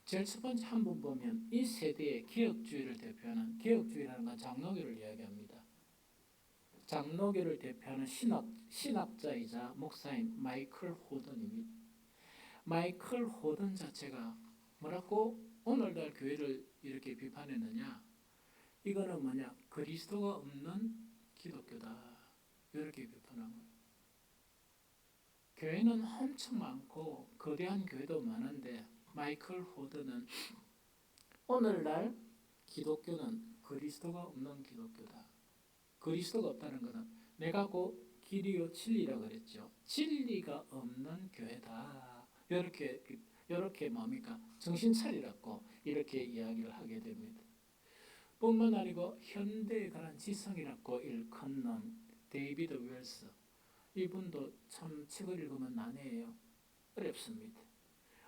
제일 첫 번째 한 번 보면 이 세대의 개혁주의를 대표하는, 개혁주의라는 건 장로교를 이야기합니다. 장로교를 대표하는 신학자이자 목사인 마이클 호든입니다. 마이클 호든 자체가 뭐라고 오늘날 교회를 이렇게 비판했느냐? 이거는 뭐냐? 그리스도가 없는 기독교다. 이렇게 비판한 거예요. 교회는 엄청 많고 거대한 교회도 많은데 마이클 호든은 오늘날 기독교는 그리스도가 없는 기독교다. 그리스도가 없다는 것은 내가 곧 길이요 진리라 그랬죠. 진리가 없는 교회다. 이렇게 뭡니까? 정신 차리라고 이렇게 이야기를 하게 됩니다. 뿐만 아니고 현대에 관한 지성이라고 일컫는 데이비드 웰스, 이분도 참 책을 읽으면 난해해요. 어렵습니다.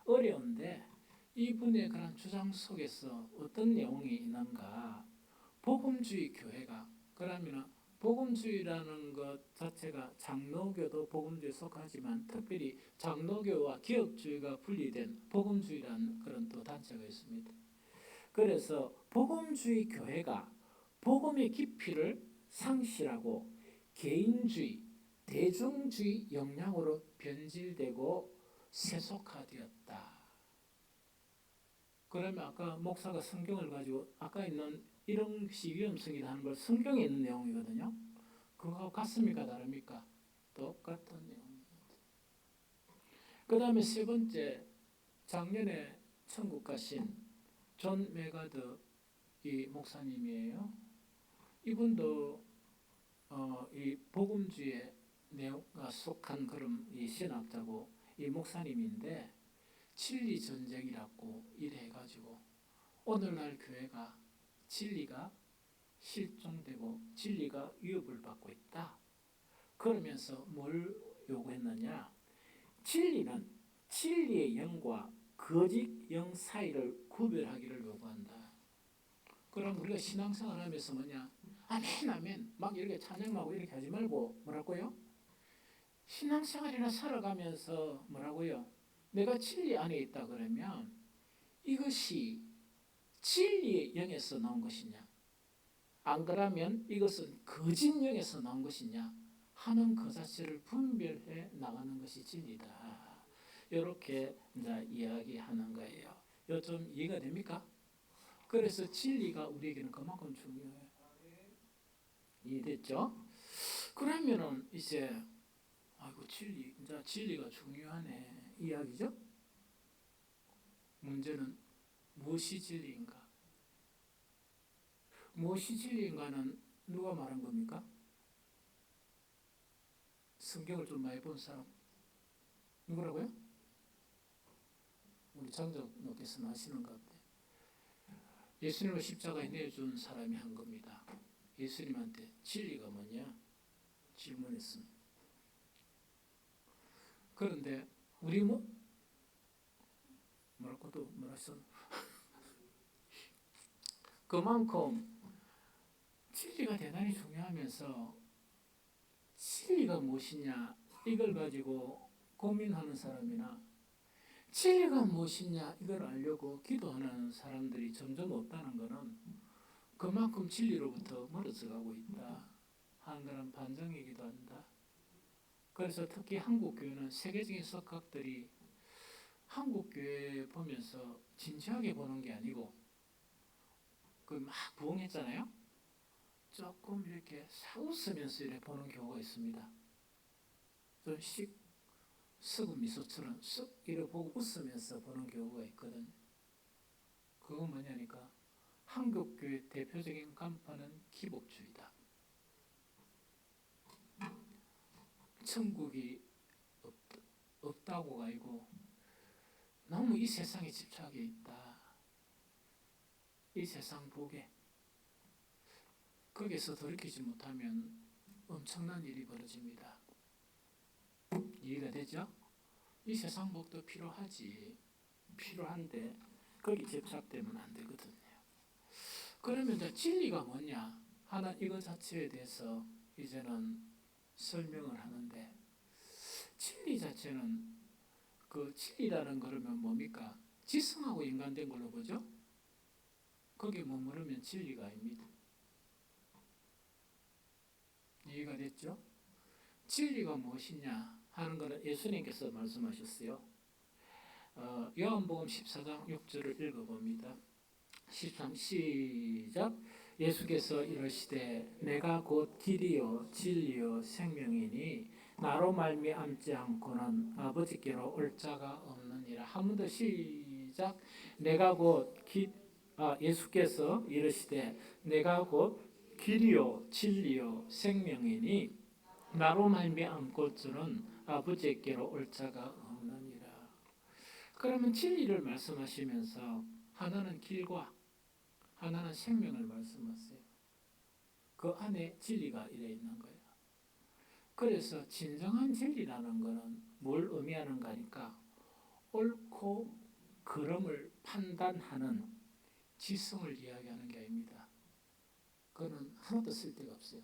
어려운데 이분의 그런 주장 속에서 어떤 내용이 있는가? 복음주의 교회가, 그러면 복음주의라는 것 자체가 장로교도 복음주의에 속하지만 특별히 장로교와 기독주의가 분리된 복음주의라는 그런 또 단체가 있습니다. 그래서 복음주의 교회가 복음의 깊이를 상실하고 개인주의, 대중주의 영향으로 변질되고 세속화되었다. 그러면 아까 목사가 성경을 가지고 아까 있는 이런 것이 위험성이다 하는 걸 성경에 있는 내용이거든요. 그거하고 같습니까? 다릅니까? 똑같은 내용입니다. 그 다음에 세 번째, 작년에 천국 가신 존 메가드 이 목사님이에요. 이분도 이 복음주의 내용과 속한 그런 이 신학자고 이 목사님인데 진리 전쟁이라고 이래가지고 오늘날 교회가 진리가 실종되고 진리가 위협을 받고 있다. 그러면서 뭘 요구했느냐? 진리는 진리의 영과 거짓 영 사이를 구별하기를 요구한다. 그럼 우리가 신앙생활 하면서 뭐냐? 아멘 아멘 막 이렇게 찬양하고 이렇게 하지 말고 뭐라고요? 신앙생활이나 살아가면서 뭐라고요? 내가 진리 안에 있다 그러면 이것이 진리의 영에서 나온 것이냐, 안 그러면 이것은 거짓 영에서 나온 것이냐 하는 그 자체를 분별해 나가는 것이 진리다. 이렇게 이제 이야기하는 거예요. 이거 좀 이해가 됩니까? 그래서 진리가 우리에게는 그만큼 중요해요. 이해됐죠? 그러면은 이제 아이고 이제 진리가 중요하네 이야기죠? 문제는 무엇이 진리인가? 무엇이 진리인가는 누가 말한 겁니까? 성경을 좀 많이 본 사람 누구라고요? 우리 장로께서는 아시는 것 같아요. 예수님을 십자가에 내준 사람이 한 겁니다. 예수님한테 진리가 뭐냐 질문했습니다. 그런데 우리 뭐라고 또 뭐라서 그만큼 진리가 대단히 중요하면서 진리가 무엇이냐 이걸 가지고 고민하는 사람이나 진리가 무엇이냐 이걸 알려고 기도하는 사람들이 점점 없다는 것은 그만큼 진리로부터 멀어져 가고 있다 하는 것은 반증이기도 한다. 그래서 특히 한국교회는 세계적인 석학들이 한국교회 보면서 진지하게 보는 게 아니고 그 막 부흥했잖아요. 조금 이렇게 웃으면서 이렇게 보는 경우가 있습니다. 좀 썩은 미소처럼 쓱 이렇게 보고 웃으면서 보는 경우가 있거든요. 그건 뭐냐니까 한국교회 대표적인 간판은 기복주의다. 천국이 없다고가 아니고 너무 이 세상에 집착해 있다. 이 세상 복에 거기서 돌이키지 못하면 엄청난 일이 벌어집니다. 이해가 되죠? 이 세상 복도 필요한데 거기 집착되면 안 되거든요. 그러면 이제 진리가 뭐냐 하는 이것 자체에 대해서 이제는 설명을 하는데 진리 자체는 그 진리라는 그러면 뭡니까? 지성하고 연관된 걸로 보죠. 거기에 머무르면 진리가 아닙니다. 이해가 됐죠? 진리가 무엇이냐 하는 것은 예수님께서 말씀하셨어요. 요한복음 14장 6절을 읽어봅니다. 13 시작. 예수께서 이르시되 내가 곧 길이요 진리요 생명이니 나로 말미암지 않고는 아버지께로 올 자가 없느니라. 한 번 더 시작. 내가 곧 예수께서 이르시되 내가 곧 길이요 진리요 생명이니 나로 말미암고서는 아버지께로 올 자가 없느니라. 그러면 진리를 말씀하시면서 하나는 길과 하나는 생명을 말씀하세요. 그 안에 진리가 이래 있는 거예요. 그래서 진정한 진리라는 것은 뭘 의미하는가 하니까 옳고 그름을 판단하는 지성을 이야기하는 게 아닙니다. 그거는 하나도 쓸데가 없어요.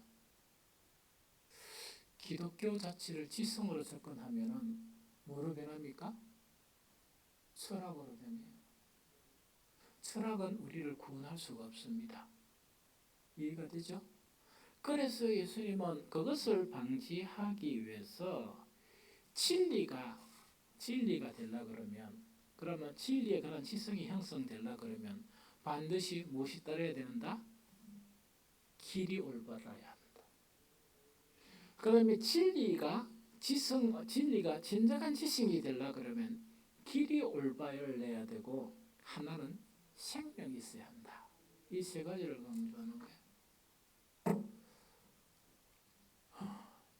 기독교 자체를 지성으로 접근하면은 뭐로 변합니까? 철학으로 변해요. 철학은 우리를 구원할 수가 없습니다. 이해가 되죠? 그래서 예수님은 그것을 방지하기 위해서 진리가 되려 그러면 진리에 관한 지성이 형성되려 그러면 반드시 무엇이 따라야 되는다? 길이 올바라야 한다. 그다음에 진리가 진정한 지성이 되려 그러면 길이 올바르야 되고 하나는 생명이 있어야 한다. 이 세 가지를 강조하는 거예요.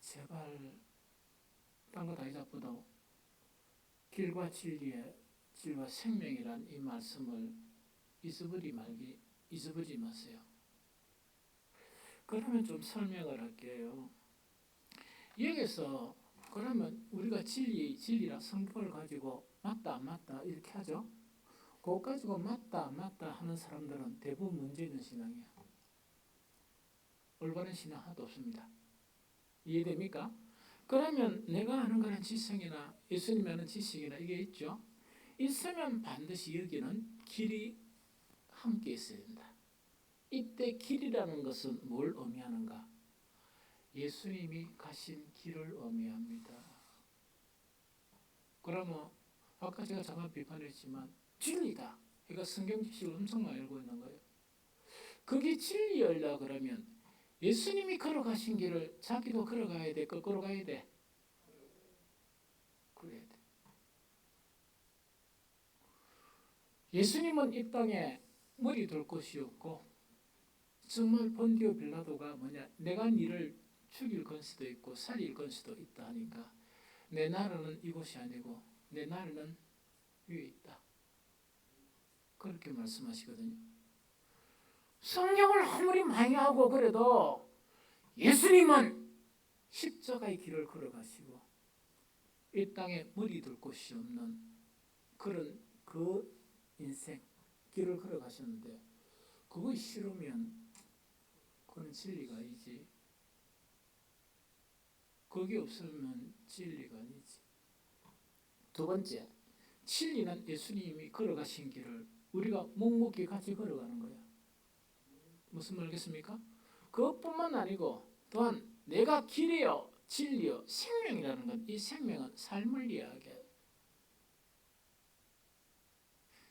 제발 딴 거 다 잊어보고 길과 진리와 생명이란 이 말씀을 잊어버리지 마세요. 그러면 좀 설명을 할게요. 여기서 그러면 우리가 진리라 성경을 가지고 맞다 안 맞다 이렇게 하죠. 그거 가지고 맞다 안 맞다 하는 사람들은 대부분 문제 있는 신앙이야. 올바른 신앙 하나도 없습니다. 이해됩니까? 그러면 내가 아는 거는 지성이나 예수님이 아는 지식이나 이게 있죠. 있으면 반드시 여기는 길이 함께 있어야 된다. 이때 길이라는 것은 뭘 의미하는가? 예수님이 가신 길을 의미합니다. 그러면 아까 제가 잠깐 비판했지만 진리다. 그러니까 성경 지식을 엄청 많이 알고 있는 거예요. 그게 진리여라 그러면 예수님이 걸어가신 길을 자기도 걸어가야 돼? 거꾸로 가야 돼? 그래야 돼. 예수님은 이 땅에 머리 둘 곳이 없고 정말 본디오 빌라도가 뭐냐 내가 니를 죽일 건수도 있고 살릴 건수도 있다 하니까 내 나라는 이곳이 아니고 내 나라는 위에 있다. 그렇게 말씀하시거든요. 성경을 아무리 많이 하고 그래도 예수님은 십자가의 길을 걸어가시고 이 땅에 머리 둘 곳이 없는 그런 그 인생 길을 걸어가셨는데 그거 싫으면 그건 진리가 아니지. 그게 없으면 진리가 아니지. 두 번째, 진리는 예수님이 걸어가신 길을 우리가 묵묵히 같이 걸어가는 거야. 무슨 말겠습니까? 그것뿐만 아니고 또한 내가 길이요 진리요 생명이라는 건 이 생명은 삶을 이야기해.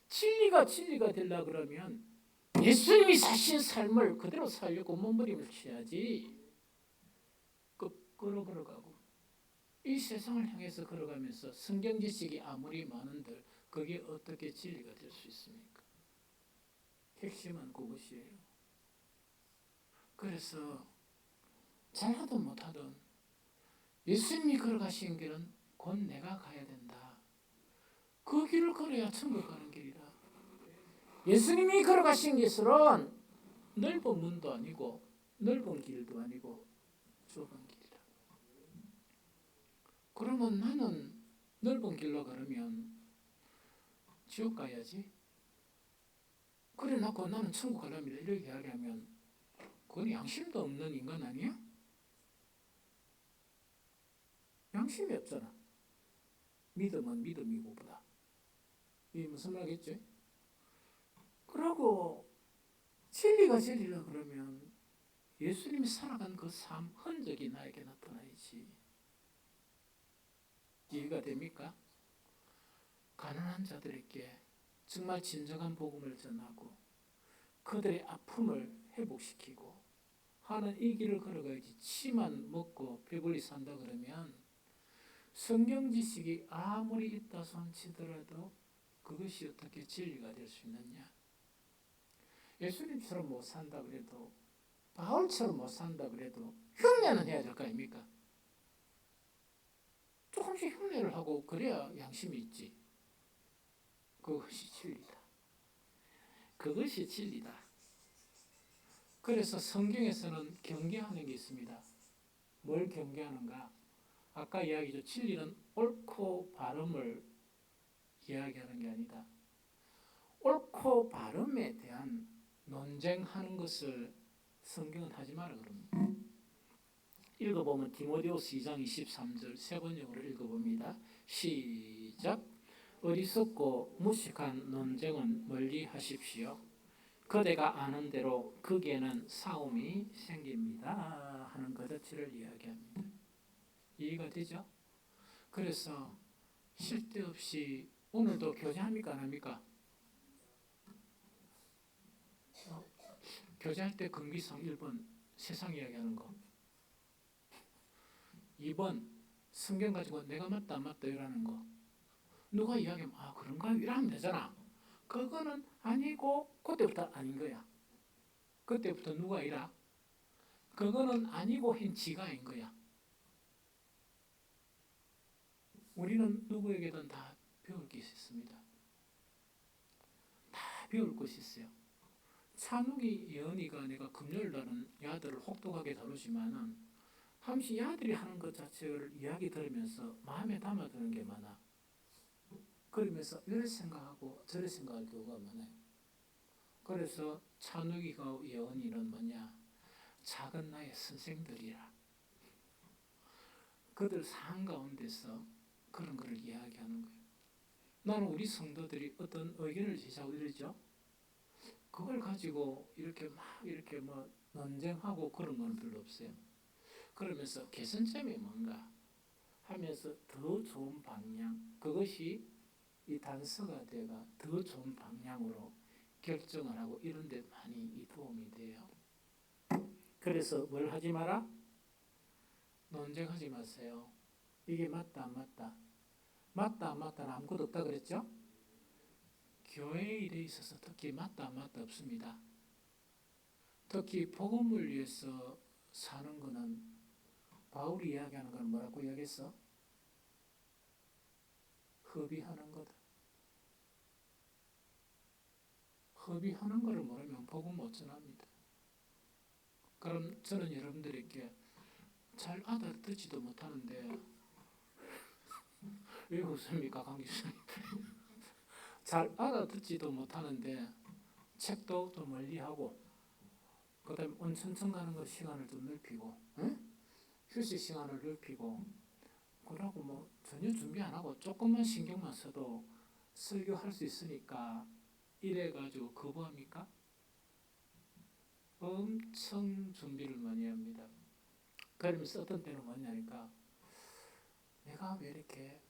진리가 되려 그러면 예수님이 사신 삶을 그대로 살려고 몸부림을 쳐야지. 거꾸로 걸어가고 이 세상을 향해서 걸어가면서 성경 지식이 아무리 많은들 그게 어떻게 진리가 될 수 있습니까? 핵심은 그것이에요. 그래서 잘하든 못하든 예수님이 걸어가신 길은 곧 내가 가야 된다. 그 길을 걸어야 천국 가는 길이다. 예수님이 걸어가신 길은 넓은 문도 아니고 넓은 길도 아니고 좁은 길이다. 그러면 나는 넓은 길로 걸으면 지옥 가야지. 그래 놓고 나는 천국 가랍니다. 이렇게 이야기하면 그건 양심도 없는 인간 아니야? 양심이 없잖아. 믿음은 믿음이고 보다. 이게 무슨 말이겠지? 그러고 진리가 진리라 그러면 예수님이 살아간 그 삶 흔적이 나에게 나타나야지. 이해가 됩니까? 가난한 자들에게 정말 진정한 복음을 전하고 그들의 아픔을 회복시키고 하는 이 길을 걸어가야지. 치만 먹고 배불리 산다 그러면 성경 지식이 아무리 있다 손치더라도 그것이 어떻게 진리가 될 수 있느냐. 예수님처럼 못 산다 그래도 바울처럼 못 산다 그래도 흉내는 해야 될 거 아닙니까? 조금씩 흉내를 하고 그래야 양심이 있지. 그것이 진리다. 그것이 진리다. 그래서 성경에서는 경계하는 게 있습니다. 뭘 경계하는가? 아까 이야기죠. 진리는 옳고 바름을 이야기하는 게 아니다. 옳고 바름에 대한 논쟁하는 것을 성경은 하지 마라 그럽니다. 읽어보면 디모데후서 2장 23절 세 번역으로 읽어봅니다. 시작. 어리석고 무식한 논쟁은 멀리 하십시오. 그대가 아는 대로 거기에는 싸움이 생깁니다 하는 그 자체를 이야기합니다. 이해가 되죠? 그래서 쉴 데 없이 오늘도 교제합니까 안 합니까? 교제할 때 금기성 1번 세상 이야기하는 거, 2번 성경 가지고 내가 맞다 안 맞다 이라는 거. 누가 이야기하면 아 그런가 이러면 되잖아. 그거는 아니고 그때부터 아닌 거야. 그때부터 누가 이라? 그거는 아니고 한 지가 인 거야. 우리는 누구에게든 다 배울 게 있습니다. 다 배울 것이 있어요. 찬욱이 예언이가 내가 금요일 날은 야들을 혹독하게 다루지만은 함시 야들이 하는 것 자체를 이야기 들으면서 마음에 담아두는 게 많아. 그러면서 이래 생각하고 저래 생각할 경우가 많아요. 그래서 찬욱이가 예언이는 뭐냐? 작은 나의 선생들이라. 그들 상황 가운데서 그런 것을 이야기하는 거예요. 나는 우리 성도들이 어떤 의견을 제시하고 이러죠. 그걸 가지고 이렇게 뭐 논쟁하고 그런 건 별로 없어요. 그러면서 개선점이 뭔가 하면서 더 좋은 방향, 그것이 이 단서가 돼가 더 좋은 방향으로 결정을 하고 이런 데 많이 이 도움이 돼요. 그래서 뭘 하지 마라? 논쟁하지 마세요. 이게 맞다 안 맞다. 맞다 안 맞다는 아무것도 없다 그랬죠? 교회 일에 있어서 특히 맞다 안 맞다 없습니다. 특히 복음을 위해서 사는 거는 바울이 이야기하는 건 뭐라고 이야기했어? hợp의하는 거다. hợp의하는 거를 모르면 복음 못 전합니다. 그럼 저는 여러분들에게 잘 알아듣지도 못하는데 왜 웃습니까, 강 교수님? 잘 알아듣지도 못하는데 책도 좀 멀리하고 그다음에 온천천 가는 거 시간을 좀 넓히고 휴식 시간을 넓히고 그러고 뭐 전혀 준비 안 하고 조금만 신경만 써도 설교할 수 있으니까 이래가지고 거부합니까? 엄청 준비를 많이 합니다. 그러면서 어떤 때는 뭐냐니까 내가 왜 이렇게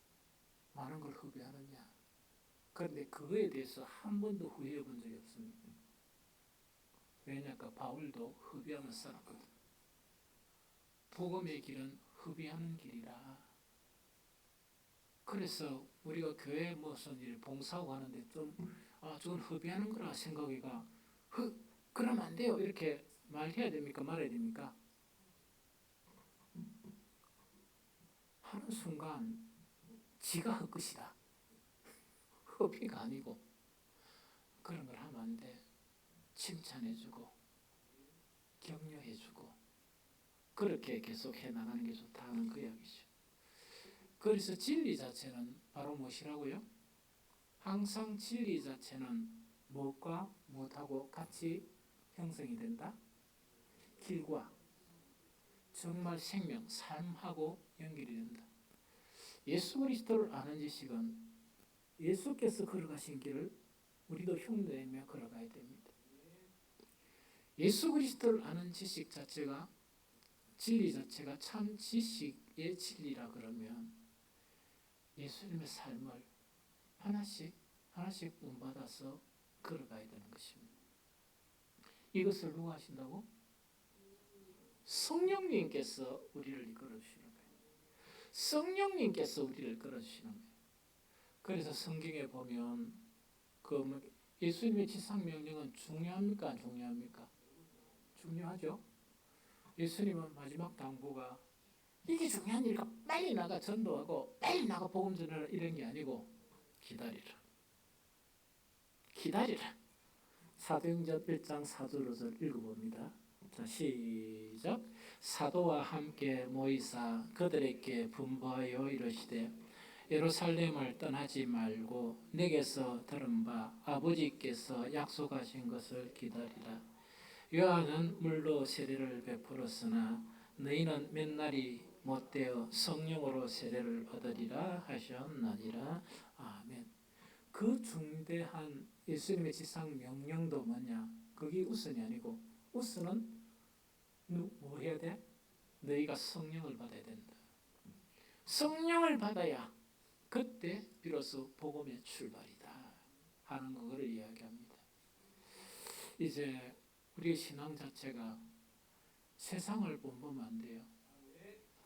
많은 걸 허비하느냐. 그런데 그거에 대해서 한 번도 후회해 본 적이 없습니다. 왜냐니까 바울도 허비하며 살았거든. 복음의 길은 허비하는 길이라. 그래서 우리가 교회 무슨 일 봉사하고 하는데 저건 허비하는 거라 생각이가 그러면 안 돼요. 이렇게 말해야 됩니까? 말해야 됩니까? 하는 순간 지가 헛것이다. 허비가 아니고 그런 걸 하면 안 돼. 칭찬해주고 격려해주고 그렇게 계속 해나가는 게 좋다는 그 이야기죠. 그래서 진리 자체는 바로 무엇이라고요? 항상 진리 자체는 무엇과 무엇하고 같이 형성이 된다? 길과 정말 생명, 삶하고 연결이 된다. 예수 그리스도를 아는 지식은 예수께서 걸어가신 길을 우리도 흉내내며 걸어가야 됩니다. 예수 그리스도를 아는 지식 자체가 진리 자체가 참 지식의 진리라 그러면 예수님의 삶을 하나씩 하나씩 본받아서 걸어가야 되는 것입니다. 이것을 누가 하신다고? 성령님께서 우리를 이끌어 주시는 거예요. 성령님께서 우리를 이끌어 주시는 거예요. 그래서 성경에 보면 예수님의 지상 명령은 중요합니까? 안 중요합니까? 중요하죠. 예수님은 마지막 당부가 이게 중요한 일이니까 빨리 나가 전도하고 빨리 나가 복음 전하라 이런 게 아니고 기다리라. 기다리라. 사도행전 1장 4절 5절 읽어봅니다. 자, 시작. 사도와 함께 모이사 그들에게 분부하여 이르시되 예루살렘을 떠나지 말고 내게서 들은 바 아버지께서 약속하신 것을 기다리라. 요한은 물로 세례를 베풀었으나 너희는 몇 날이 못되어 성령으로 세례를 받으리라 하셨나니라. 아멘. 그 중대한 예수님의 지상 명령도 뭐냐? 그게 우선이 아니고 우선은 뭐 해야 돼? 너희가 성령을 받아야 된다. 성령을 받아야 그때 비로소 복음의 출발이다 하는 그거를 이야기합니다. 이제 우리의 신앙 자체가 세상을 본보면 안 돼요.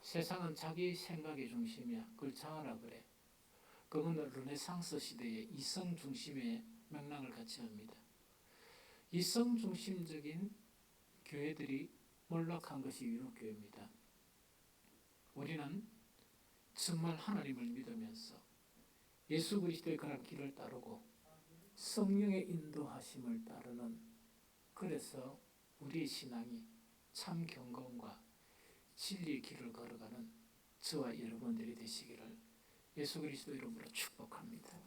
세상은 자기 생각의 중심이야. 그걸 자아라 그래. 그거는 르네상스 시대의 이성 중심의 맥락을 같이 합니다. 이성 중심적인 교회들이 몰락한 것이 유럽교회입니다. 우리는 정말 하나님을 믿으면서 예수 그리스도의 그런 길을 따르고 성령의 인도하심을 따르는 그래서 우리의 신앙이 참 경건과 진리의 길을 걸어가는 저와 여러분들이 되시기를 예수 그리스도 이름으로 축복합니다.